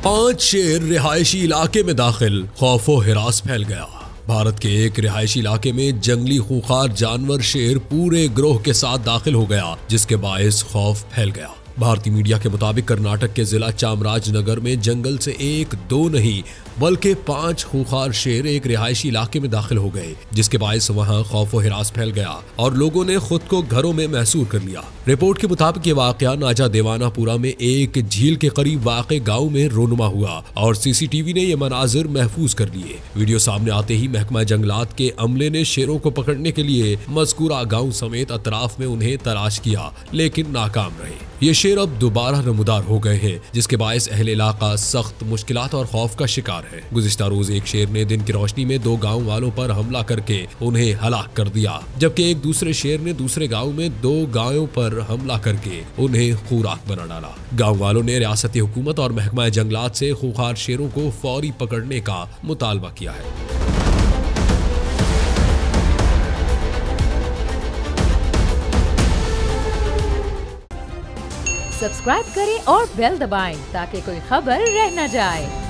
5 शेर रिहायशी इलाके में दाखिल, खौफो हिरास फैल गया। भारत के एक रिहायशी इलाके में जंगली खूंखार जानवर शेर पूरे ग्रोह के साथ दाखिल हो गया, जिसके बायस खौफ फैल गया। भारतीय मीडिया के मुताबिक कर्नाटक के जिला चामराजनगर में जंगल से 1, 2 नहीं बल्कि 5 खूंखार शेर एक रिहायशी इलाके में दाखिल हो गए, जिसके बायस वहां खौफ व हिरास फैल गया और लोगों ने खुद को घरों में महसूर कर लिया। रिपोर्ट के मुताबिक ये वाकया नाजा देवानापुरा में एक झील के करीब वाक़े गांव में रोनुमा हुआ और सीसीटीवी ने ये मनाजिर महफूज कर लिए। वीडियो सामने आते ही महकमा जंगलात के अमले ने शेरों को पकड़ने के लिए मज़कूरा गांव समेत अतराफ में उन्हें तलाश किया, लेकिन नाकाम रहे। ये शेर अब दोबारा नमूदार हो गए हैं, जिसके बायस अहले इलाका सख्त मुश्किलात और खौफ का शिकार है। गुज़िश्ता रोज एक शेर ने दिन की रोशनी में 2 गांव वालों पर हमला करके उन्हें हलाक कर दिया, जबकि एक दूसरे शेर ने दूसरे गांव में 2 गायों पर हमला करके उन्हें खुराक बना डाला। गांव वालों ने रियासती हुकूमत और महकमा जंगलात से खूंखार शेरों को फौरी पकड़ने का मुतालबा किया है। सब्सक्राइब करें और बेल दबाएं ताकि कोई खबर रह न जाए।